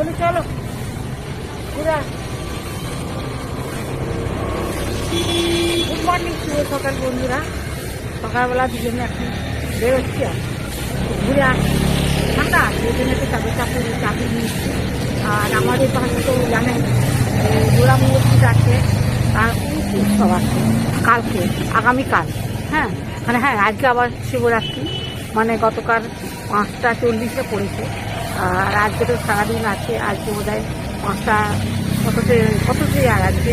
বলি চলো ঘুরে গুড মর্নিং, শুভ সকাল বন্ধুরা। সকালবেলা দুজনে এখন বেরোচ্ছি আর ঘুরে আসছি। ঠান্ডা সেই জন্য একটু চাকরি নিচ্ছি। আর আমাদের পাশে তো জানেন গোড়া মসজিদ আছে, আর উৎসব আছে কালকে, আগামীকাল। হ্যাঁ মানে হ্যাঁ, আজকে আবার শিবরাত্রি, মানে গতকাল 5:40 পড়েছে। আর আজকে তো সারাদিন আছে, আজকে বোধ হয় 5টা কততে আর আজকে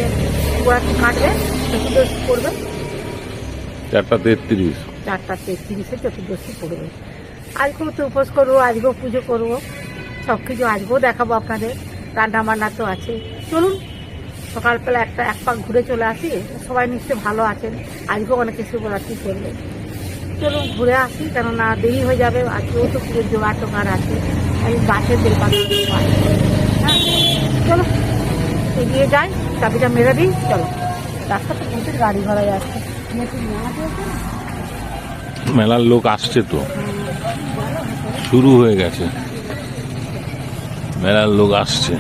শিবরাত্রি কাটবে, চতুর্দশী পড়বে 4:33 চতুর্দশী পড়বে। আজকেও তো উপোস করবো, আজকেও পুজো করবো, সব কিছু আজকেও দেখাবো আপনাদের। রান্না বান্না তো আছে। চলুন সকালবেলা এক পাক ঘুরে চলে আসি। সবাই নিশ্চয়ই ভালো আছেন, আজকেও অনেকে শিবরাত্রি করবে। চলুন ঘুরে আসি, কেননা দেরি হয়ে যাবে। আজকেও তো পুরো জোগাড় টোগাড় আছে, এই গাছের বেলপাতা। হ্যাঁ চলো এগিয়ে যাই, চাবিটা মেরে দিই। চলো, রাস্তাতে প্রচুর গাড়ি ঘোড়া যাচ্ছে। মেলার লোক আসছে তো, শুরু হয়ে গেছে, মেলার লোক আসছে।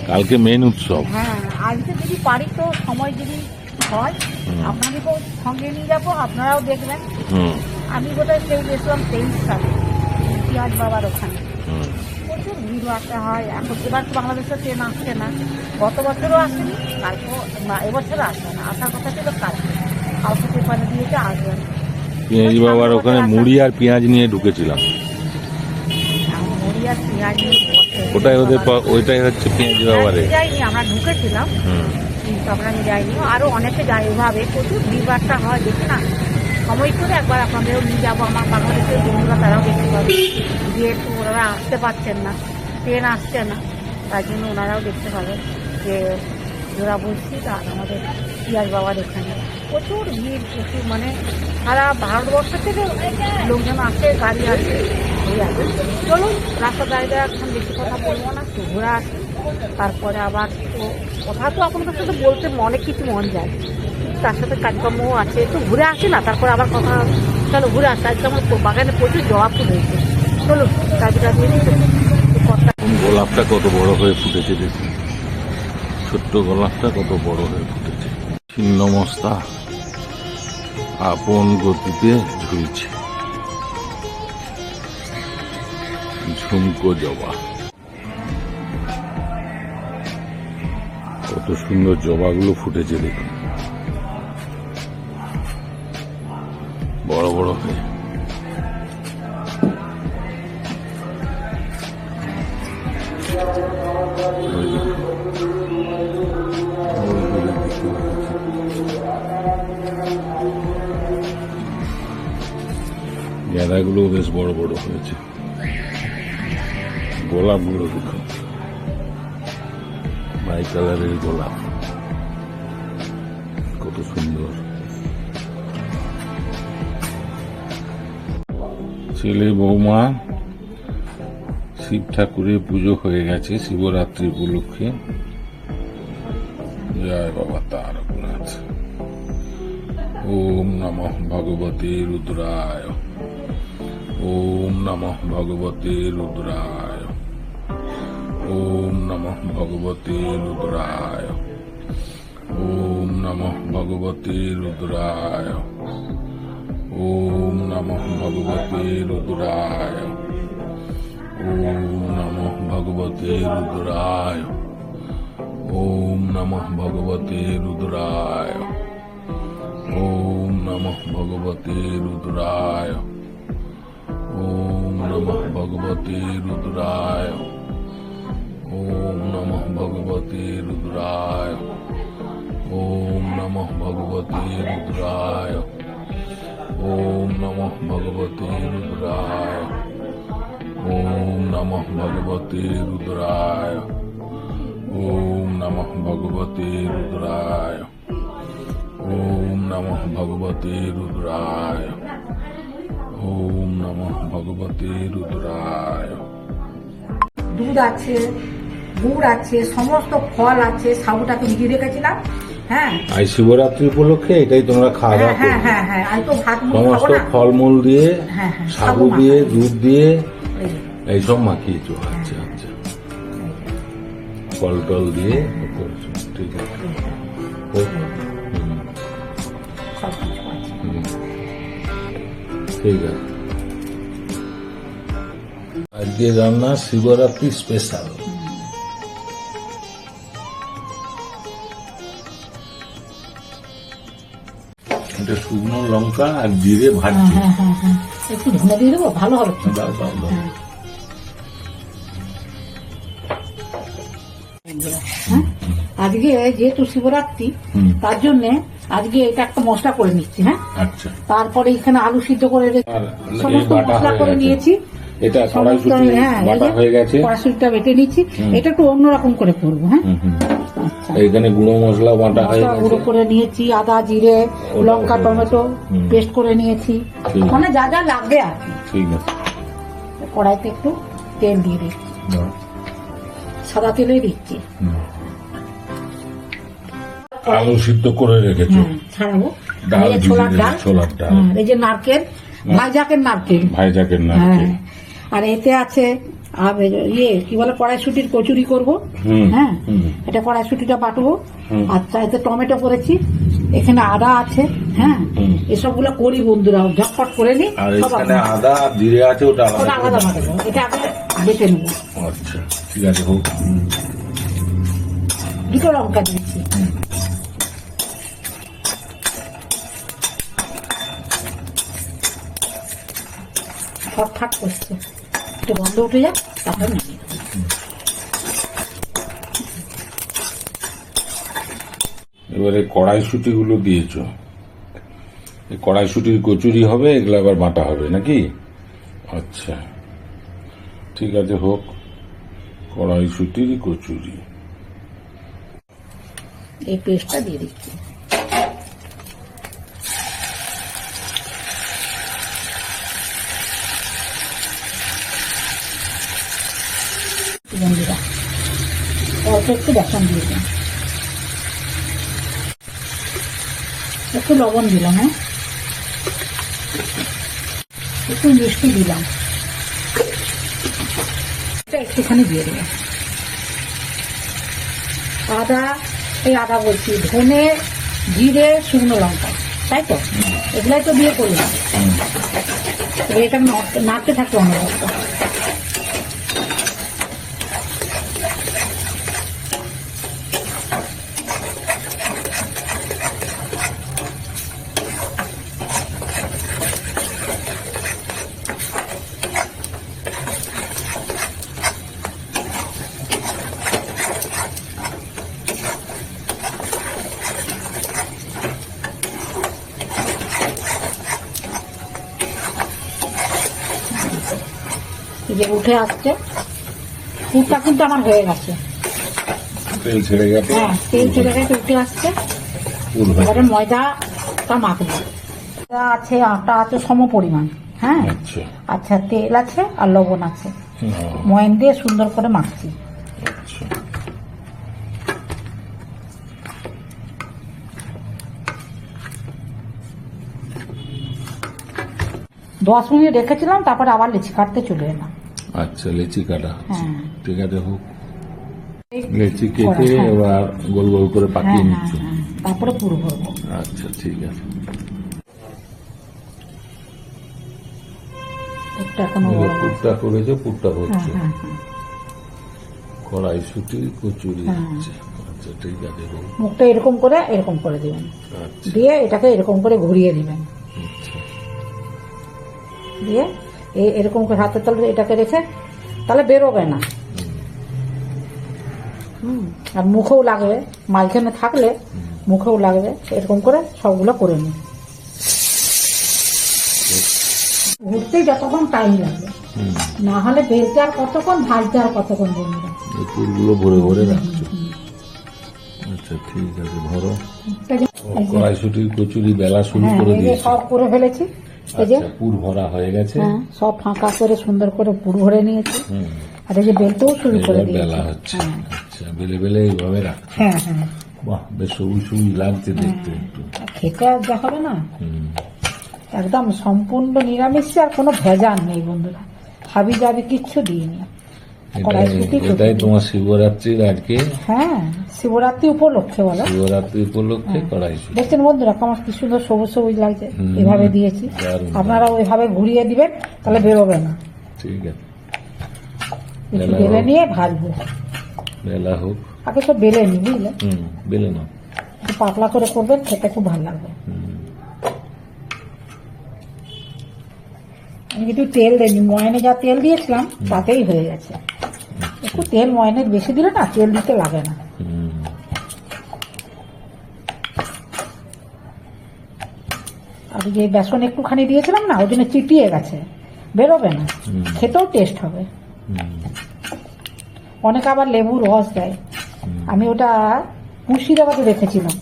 কালকে মেন উৎসব। হ্যাঁ আজকে যদি পারি তো সময় যদি হয় আপনাদেরকেও সঙ্গে নিয়ে যাবো, আপনারাও দেখবেন। আমি বোধহয় সেই গেছিলাম 23 সালে পিয়াজ বাবার ওখানে, প্রচুর ভিড় একটা হয়। এখন এবার তো বাংলাদেশে ট্রেন আসছে না, গত বছরও আসেনি, কালকেও এবছরও আসবে না। আসার কথা ছিল কালকে পেপারে দিয়েছে, আসবেন। পেঁয়াজ বাবার ওখানে মুড়ি আর পেঁয়াজ নিয়ে ঢুকেছিলাম। মুড়ি আর পেঁয়াজ নিয়ে ওইটাই হচ্ছে পেঁয়াজ বাবারে যাইনি, আমরা ঢুকেছিলাম কিন্তু আমরা যাইনি। আরো অনেকে যায় এভাবে, প্রচুর ভিড়ভাড়টা হয়, দেখি না। সময় করে একবার আপনাদেরও নিয়ে যাবো, আমার বাংলাদেশের বন্ধুরা তারাও দেখতে পাবে। যেহেতু ওনারা আসতে পারছেন না, ট্রেন আসছে না, তার জন্য ওনারাও দেখতে পাবেন যে জোড়া বলছি। আর আমাদের পিয়াজ বাবার এখানে প্রচুর ভিড়, প্রচুর মানে সারা ভারতবর্ষ থেকে লোকজন আসে, গাড়ি আসে, এই আছে। চলুন রাস্তা দাঁড়িয়ে এখন বেশি কথা বলবো না, একটু ঘোরা আসি। তারপরে আবার তো কথা তো আপনাদের সাথে বলতে অনেক কিছু মন যায়, তার সাথে কাজকর্মও আছে, একটু ঘুরে আসি না, তারপরে আবার কথা। চলো ঘুরে আসি। আজকে আমার বাগানে প্রচুর জবা ফুল হয়েছে। চলুন চাবিটা দিয়ে দিই। গোলাপটা কত বড় হয়ে ফুটেছে দেখি, ছোট্ট গোলাপটা কত বড় হয়ে ফুটেছে। ছিন্নমস্তা আপন গতিতে ঝুলছে, ঝুমকো জবা। কত সুন্দর জবাগুলো ফুটেছে দেখুন, বড় বড় হয়ে। গাঁদাগুলো বেশ বড় বড় হয়েছে, গোলাপগুলো দেখুন, বাই কালারের গোলাপ, কত সুন্দর। ছেলে বৌমা শিব ঠাকুরের পুজো হয়ে গেছে শিবরাত্রি উপলক্ষে। জয় বাবা তারকনাথ। ওম নমঃ ভগবতে রুদ্রায়, ওম নমঃ ভগবতে রুদ্রায়, ওম নমঃ ভগবতে রুদ্রায়, ওম নমঃ ভগবতে রুদ্রায়, ওম নমঃ ভগবতে রুদ্রায়, ওম নমঃ ভগবতে রুদ্রায়, ওম নমঃ ভগবতে রুদ্রায়, ওম নমঃ ভগবতে রুদ্রায়, ওম নমঃ ভগবতে রুদ্রায়, ওম নমঃ ভগবতে রুদ্রায়, ওম নমঃ ভগবতে রুদ্রায়, ওম নমঃ ভগবতে রুদ্রায়, ওম নমঃ ভগবতে রুদ্রায়, ওম নমঃ ভগবতে রুদ্রায়, ওম নমঃ ভগবতে রুদ্রায়, ওম নমঃ ভগবতে রুদ্রায়। দুধ আছে, গুড় আছে, সমস্ত ফল আছে। সাবুটাকে ভিজিয়ে রেখেছিলাম, হ্যাঁ আজ শিবরাত্রি উপলক্ষে এটাই তোমরা খাওয়া দাওয়া হ্যাঁ করবে হ্যাঁ হ্যাঁ আমি তো ভাত মুড়ি খাবো সমস্ত না। ফলমূল দিয়ে হ্যাঁ হ্যাঁ সাবু খাবো দিয়ে মাখা। দুধ দিয়ে এই যে, এইসব মাখিয়েছো আচ্ছা আচ্ছা ফল টল দিয়ে করেছো ঠিক আছে হোক। হুম, সব কিছু আছে। হুম। ঠিক আছে আজকে রান্না শিবরাত্রি স্পেশাল এটা শুকনো লঙ্কা আর জিরে ভাজছি হ্যাঁ হ্যাঁ হ্যাঁ একটু ধনে দিয়ে দেবো ভালো হবে তো। দাও দাও দাও হ্যাঁ। হ্যাঁ? আজকে যেহেতু শিবরাত্রি হুম। তার জন্য আজকে এটা একটা মশলা করে নিচ্ছি। হ্যাঁ আচ্ছা তারপরে এখানে আলু সিদ্ধ করে রেখে আর সমস্ত এই বাটা মশলা হয়ে করে গেছে। নিয়েছি। এটা সমস্ত কড়াইশুঁটি হ্যাঁ বাটা হয়ে গেছে কড়াইশুঁটিটা বেটে নিচ্ছি। এটা একটু অন্যরকম করে করবো। হ্যাঁ হুম, হুম। আচ্ছা এইখানে গুঁড়ো মশলা বাটা হয়ে মশলা গেছে গুঁড়ো করে নিয়েছি, আদা জিরে ওটাও লঙ্কা হয়ে টমেটো হুম। পেস্ট করে নিয়েছি। ঠিক। মানে যা যা লাগবে আর কি। ঠিক আছে কড়াইতে একটু তেল দিয়ে দিচ্ছি, দাও। সাদা তেলে দিচ্ছি। হুম। আলু সিদ্ধ করে রেখেছো হ্যাঁ ছাড়াবো। ডাল এই যে ভিজিয়ে ছোলার রেখেছো, ডাল, ছোলার ডাল হ্যাঁ, এই যে নারকেল ভাইজাকের নারকেল, ভাইজাকের হ্যাঁ নারকেল আর এতে আছে আর ইয়ে কি বলে কড়াইশুটির কচুরি করব। হুম, হ্যাঁ হুম। এটা কড়াইশুটিটা বাটবো। হুম। আর এতে টমেটো করেছি, এখানে আদা আছে। হ্যাঁ হুম। এসবগুলো করি বন্ধুরা, ঝটপট করে নি। আর সব এখানে আপনার। আদা আর জিরে আছে ওটা ওটা আলাদা আলাদা করে বাটবো, এটা আগে বেটে নেবো। আচ্ছা ঠিক আছে হোক হুম। দুটো লঙ্কা দিচ্ছি। সব ঠাক করছে, একটু গন্ধ উঠে যাক তারপরে নামিয়ে দেবো। এবারে কড়াইশুঁটি গুলো দিয়েছো, এই কড়াইশুঁটির কচুরি হবে, এগুলো আবার বাটা হবে নাকি? আচ্ছা ঠিক আছে হোক, কড়াইশুঁটির কচুরি। এই পেস্টটা দিয়ে দিচ্ছি। বন্ধুরা অল্প একটু বেসন দিয়ে দিলাম, একটু লবণ দিলাম, হ্যাঁ একটু মিষ্টি দিলাম, এটা একটুখানি দিয়ে দিলাম। আদা, এই আদা বলছি ধনে জিরে শুকনো লঙ্কা, তাই তো এগুলাই তো দিয়ে করলাম। এবার এটা নাড়তে থাকবো অনবরত। এই যে উঠে আসছে, পুরটা কিন্তু আমার হয়ে গেছে। তেল ছেড়ে গেছে, হ্যাঁ তেল ছেড়ে গেছে, উঠে আসছে। পুর হয়ে এবারে ময়দাটা মাখবো। ময়দা আছে, আটা আছে সম পরিমাণ। হ্যাঁ আচ্ছা আচ্ছা তেল আছে আর লবণ আছে, হুম, ময়ন দিয়ে সুন্দর করে মাখছি। আচ্ছা। 10 মিনিট রেখেছিলাম, তারপরে আবার লিচি কাটতে চলে এলাম। আচ্ছা লেচি কাটা হ্যাঁ ঠিক আছে হোক, এই লেচি কেটে হ্যাঁ। এবার গোল গোল করে হ্যাঁ পাকিয়ে হ্যাঁ নিচ্ছ। হ্যাঁ, তারপরে পুরো ভরবো। আচ্ছা ঠিক আছে পুরটা এখনো এই যে বড় না। পুরটা করেছো, পুরটা হ্যাঁ হচ্ছে হ্যাঁ হ্যাঁ কড়াইশুঁটি কচুরি হ্যাঁ। হচ্ছে। আচ্ছা ঠিক আছে হোক, মুখটা এরকম করে দিবেন, আচ্ছা দিয়ে এটাকে এরকম করে ঘুরিয়ে দিবেন, আচ্ছা দিয়ে এরকম করে হাতের তালে এটাকে রেখে তাহলে বেরোবে না। আর মুখেও লাগবে, মাঝখানে থাকলে মুখেও লাগবে। এরকম করে সবগুলো করে নিন, ঘুরতেই যতক্ষণ টাইম লাগবে, হুম। না হলে বেলতে আর কতক্ষণ, ভাজতে আর কতক্ষণ বন্ধুরা। এই পুরগুলো ভরে ভরে রাখছো। আচ্ছা ঠিক আছে ভরো। এই যে- ও, কড়াইশুঁটির কচুরি বেলা শুরু হ্যাঁ করে এই যে দিয়েছে। সব করে ফেলেছি, এই যে আচ্ছা পুর ভরা হয়ে গেছে। হ্যাঁ সব ফাঁকা করে সুন্দর করে পুরো ভরে নিয়েছি। হুম। আর এই যে বেলতেও শুরু করে এবার দিয়েছি। বেলা হচ্ছে। হ্যাঁ আচ্ছা বেলে বেলে এইভাবে রাখ। হ্যাঁ হ্যাঁ বাহ, বেশ সবুজ সবুজ লাগছে দেখতে একটু। খেতে আর যা হবে না, হুম। একদম সম্পূর্ণ নিরামিষ আর কোনো ভেজাল নেই বন্ধুরা, হাবি জাবি কিচ্ছু দিইনি। কড়াইশুঁটি এটাই তোমার শিবরাত্রির আজকে, হ্যাঁ, শিবরাত্রি উপলক্ষে বলো। শিবরাত্রি উপলক্ষে কড়াইশুঁটি। দেখছেন বন্ধুরা আমার কি সুন্দর সবুজ সবুজ লাগছে, হুম। এভাবে দিয়েছি। দারুণ। আপনারা ওইভাবে ঘুরিয়ে দিবেন, তাহলে বেরোবে না। ঠিক আছে, একটু বেলা বেলে হোক। নিয়ে ভাজবো। বেলা হোক। আগে তো বেলে নি, বুঝলে, বেলে নাও। একটু পাতলা করে করবেন, খেতে খুব ভালো লাগবে। আমি একটু তেল দিইনি, ময়নে যা তেল দিয়েছিলাম তাতেই হয়ে গেছে। একটু তেল ময়নে বেশি দিলে না তেল দিতে লাগে না। আর যে বেসন একটুখানি দিয়েছিলাম না, ওই জন্য চিটিয়ে গেছে, বেরোবে না, খেতেও টেস্ট হবে। অনেকে আবার লেবুর রস দেয়, আমি ওটা মুর্শিদাবাদে দেখেছিলাম।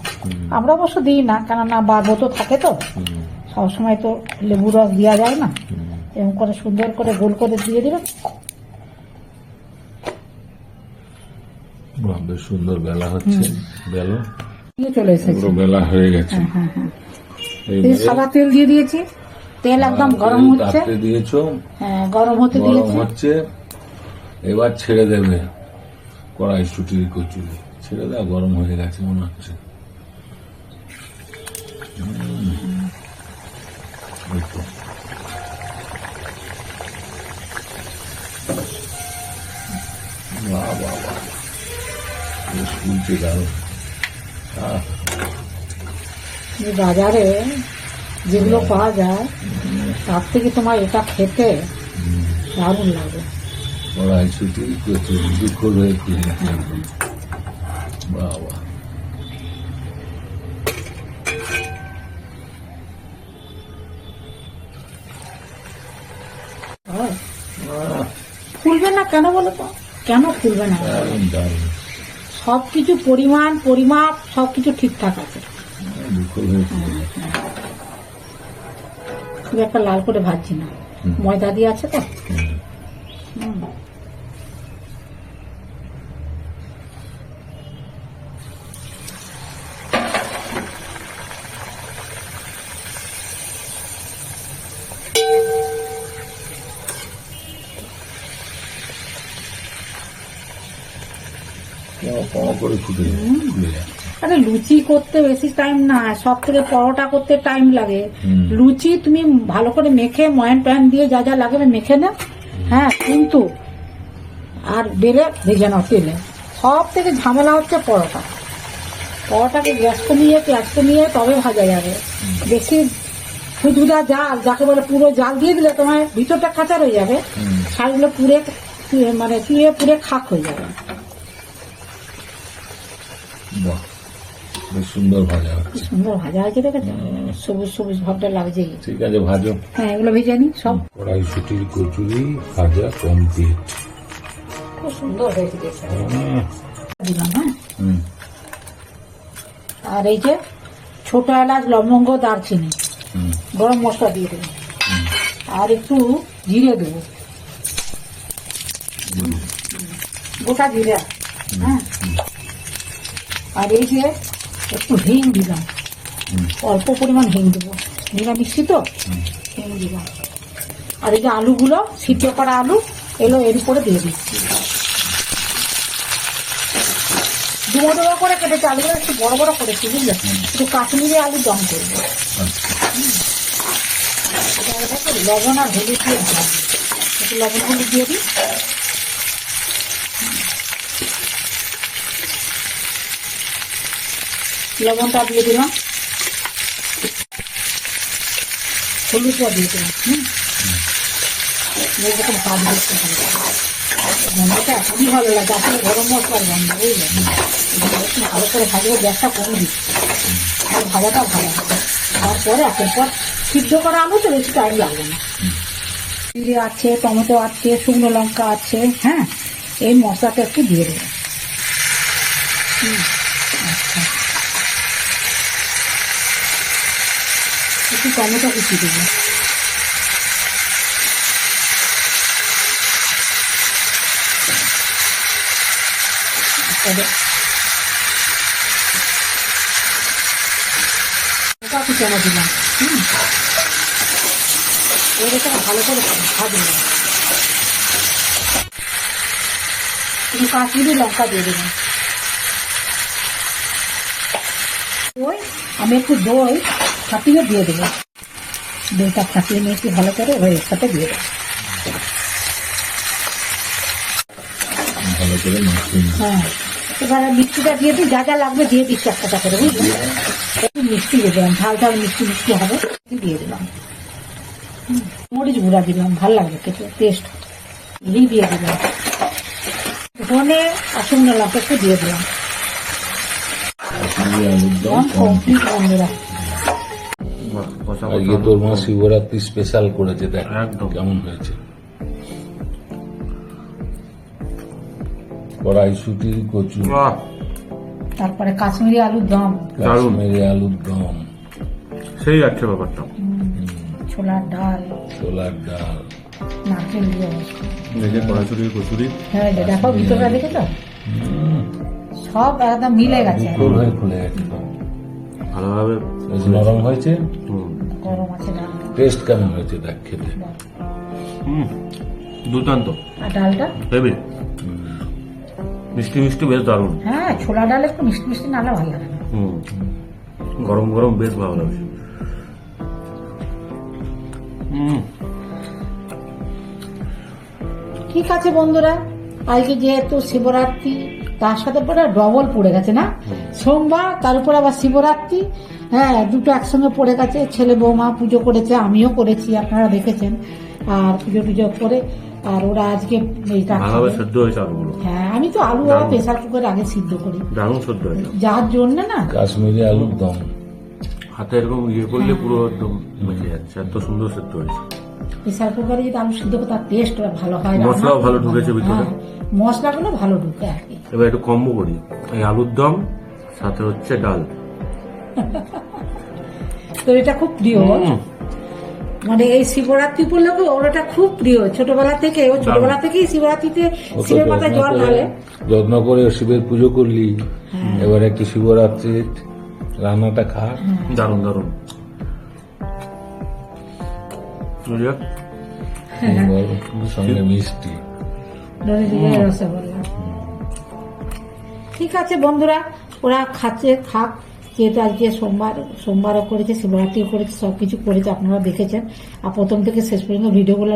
আমরা অবশ্য দিই না, কেননা বাবু তো থাকে তো, সবসময় তো লেবুর রস দেওয়া যায় না। এরকম করে সুন্দর করে গোল করে দিয়ে দিবেন। বাহ, বেশ সুন্দর বেলা হচ্ছে। বেলা দিয়ে চলে এসেছে। পুরো বেলা হয়ে গেছে। এই সাদা তেল দিয়ে দিয়েছি, তেল একদম গরম হচ্ছে। তাতে দিয়েছো, হ্যাঁ, গরম হতে গরম দিয়েছি। হচ্ছে। এবার ছেড়ে দেবে কড়াইশুঁটির কচুরি, ছেড়ে দাও, গরম হয়ে গেছে মনে হচ্ছে। এই তো। বাহ বাহ বাহ, বেশ ফুলছে দারুণ। বাজারে যেগুলো পাওয়া যায় তার থেকে তোমার এটা খেতে দারুণ লাগে। কড়াইশুঁটির কচুরি দুঃখ হয়ে কিনে একদম। বাহ বাহ, ফুলবে না কেন বলো তো, কেন ফুলবে না? দারুণ দারুণ। সবকিছু পরিমাণ পরিমাপ সবকিছু ঠিকঠাক আছে। দুঃখ হয়ে কিনে। খুব একটা লাল করে ভাজছি না, ময়দা দিয়ে আছে তো। হুম। করে ফুটে ফুলে যাচ্ছে। আরে লুচি করতে বেশি টাইম না, সব থেকে পরোটা করতে টাইম লাগে। লুচি তুমি ভালো করে মেখে ময়ান টয়ান দিয়ে যা যা লাগে মেখে না, হ্যাঁ, কিন্তু আর বেলে ভেজে নাও তেলে। সব থেকে ঝামেলা হচ্ছে পরোটা। পরোটাকে গ্যাস কমিয়ে পেঁয়াজ কমিয়ে তবে ভাজা যাবে। বেশি ফুটুদা জাল, যাকে বলে পুরো জাল দিয়ে দিলে তোমার ভিতরটা কাঁচা রয়ে যাবে, শাড়িগুলো পুড়ে মানে চুয়ে পুড়ে খাক হয়ে যাবে। বাহ, বেশ সুন্দর ভাজা হচ্ছে। সুন্দর ভাজা হয়েছে, দেখেছো? সবুজ সবুজ ভাবটা লাগছে। ঠিক আছে, ভাজো। হ্যাঁ, এগুলো ভেজে নি সব। কড়াইশুঁটির কচুরি ভাজা কমপ্লিট। খুব সুন্দর হয়েছে দেখতে। দিলাম, হ্যাঁ। আর এই যে ছোট এলাচ, লবঙ্গ, দারচিনি, গরম মশলা দিয়ে দেবো, আর একটু জিরে দেবো, গোটা জিরে, হ্যাঁ। আর এই যে একটু হিং দিলাম, অল্প পরিমাণ হিং দেবো, নিরামিষি তো, হিং দিলাম। আর এই যে আলুগুলো, সিদ্ধ করা আলু এলো এর উপরে দিয়ে দিচ্ছি। ডুবো ডুবো করে কেটেছি, আলুগুলো একটু বড় বড় করেছি, বুঝলে, একটু কাশ্মীরি আলু দম করবো। লবণ আর হলুদ দিয়ে ভাজবো, একটু লবণ হলুদ দিয়ে দিই। লবণটা দিয়ে দিলাম, হলুদটা দিয়ে দিলাম। গন্ধটা খুবই ভালো লাগে, আসলে গরম মশলার গন্ধ, বুঝলেন। একটু ভালো করে ভাজবো, গ্যাসটা কমে দিচ্ছি, আর ভাজাটা ভালো হবে। তারপরে একের পর সিদ্ধ করা আলু তো বেশি টাইম লাগবে না। জিরে আছে, টমেটো আছে, শুকনো লঙ্কা আছে, হ্যাঁ। এই মশলাটা একটু দিয়ে দেবো। আচ্ছা, একটু টমেটো কুচি দেবো। কাঁচি চালা দিলাম। এটাকে ভালো করে ভাজলাম। একটু কাশ্মীরি লঙ্কা দিয়ে দিলাম। দই, আমি একটু দই ফাটিয়ে দিয়ে দেবো। দইটা ফাটিয়ে নিয়ে একটু ভালো করে ওই সাথে দিয়ে দেবো। ভালো করে মাখিয়ে নিই। হ্যাঁ, এবারে মিষ্টিটা দিয়ে দিই, যা যা লাগবে দিয়ে দিচ্ছি একটা করে, বুঝলি? একটু মিষ্টি দিয়ে দিলাম, ঝাল ঝাল মিষ্টি মিষ্টি হবে, দিয়ে দিলাম। মরিচ গুঁড়া দিলাম, ভালো লাগবে খেতে, টেস্ট। ঘি দিয়ে দিলাম, ধনে আর শুকনো লঙ্কা একটু দিয়ে দিলাম। কাশ্মীরি আলুর দম কমপ্লিট বন্ধুরা। আজকে তোর মা শিবরাত্রি স্পেশাল করেছে, দেখ একদম। কেমন হয়েছে। কড়াইশুটি, কচু, বাহ, তারপরে কাশ্মীরি আলুর দম, দারুণ। কাশ্মীরি আলুর দম, সেই আছে ব্যাপারটা। ছোলার ডাল, ছোলার ডাল, নারকেল দিয়ে। নিজে কড়াইশুটি কচুরি হ্যাঁ, দেখো ভিতরটা দেখে তো সব একদম মিলে গেছে। তোর হয়ে খুলে গেছে। ভালোভাবে বেশ নরম হয়েছে। হুম, গরম আছে ডালটা। টেস্ট কেমন হয়েছে দেখ খেতে। হুম, দুর্দান্ত, আর ডালটা, হেভি, মিষ্টি মিষ্টি, বেশ দারুণ। হ্যাঁ, ছোলা ডাল একটু মিষ্টি মিষ্টি নাহলে ভালো লাগে না। হুম, গরম গরম বেশ ভালো লাগছে। হুম, ঠিক আছে বন্ধুরা, আজকে যেহেতু শিবরাত্রি, তার সাথে পরে ডবল পড়ে গেছে না, সোমবার তার উপর আবার শিবরাত্রি। হ্যাঁ, দুটো একসঙ্গে পড়ে গেছে। ছেলে বৌমা পুজো করেছে, আমিও করেছি, আপনারা দেখেছেন। আর পুজো টুজো করে আর ওরা আজকে এইটা ভালোভাবে খাবে। সেদ্ধ হয়েছে আলুগুলো, হ্যাঁ, আমি তো আলু আর প্রেসার কুকারে আগে সিদ্ধ করি, দারুণ সেদ্ধ হয়েছে। যার জন্য না কাশ্মীরি আলুর দম হাতে এরকম ইয়ে করলে পুরো একদম মেখে যাচ্ছে, এত সুন্দর সেদ্ধ হয়েছে। প্রেসার কুকারে যদি আলু সিদ্ধ করে তার টেস্ট ভালো হয়। মশলাও রান্না ভালো খুব ঢুকেছে ভিতরে। হ্যাঁ, মশলাগুলো ভালো ঢুকে আর কি। এবার একটু কম্বো করি, এই আলুর দম সাথে হচ্ছে ডাল। তো এটা খুব প্রিয়, হুম, মানে এই শিবরাত্রি উপলক্ষে ওর এটা খুব প্রিয়। ছোটবেলা থেকে, ও ছোটবেলা থেকেই শিবরাত্রিতে অত শিবের মাথায় জল ঢালে। যত্ন করে শিবের পুজো করলি, এবার একটু শিবরাত্রির রান্নাটা খা। দারুণ দারুণ। বুঝলে? সঙ্গে মিষ্টি। রসগোল্লা। ঠিক আছে বন্ধুরা, ওরা খাচ্ছে, খাক। যেহেতু আজকে সোমবারও করেছে, শিবরাত্রিও করেছে, সবকিছু করেছে, আপনারা দেখেছেন। আর প্রথম থেকে শেষ পর্যন্ত ভিডিওগুলো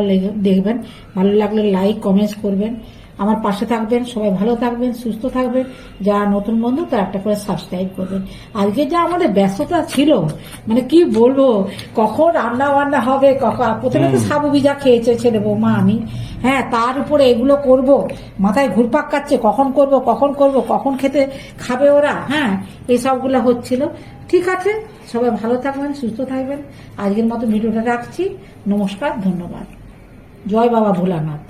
দেখবেন। ভালো লাগলে লাইক কমেন্টস করবেন, আমার পাশে থাকবেন। সবাই ভালো থাকবেন, সুস্থ থাকবেন। যারা নতুন বন্ধু তারা একটা করে সাবস্ক্রাইব করবেন। আজকে যা আমাদের ব্যস্ততা ছিল, মানে কি বলবো, কখন রান্না বান্না হবে, প্রথমে তো সাবু ভিজা খেয়েছে ছেলে বৌমা, আমি। হ্যাঁ, তার উপরে এগুলো করব, মাথায় ঘুরপাক কাচ্ছে, কখন করব কখন খেতে খাবে ওরা। হ্যাঁ, এই সবগুলো হচ্ছিল। ঠিক আছে, সবাই ভালো থাকবেন, সুস্থ থাকবেন। আজকের মতো ভিডিওটা রাখছি। নমস্কার, ধন্যবাদ। জয় বাবা ভোলানাথ।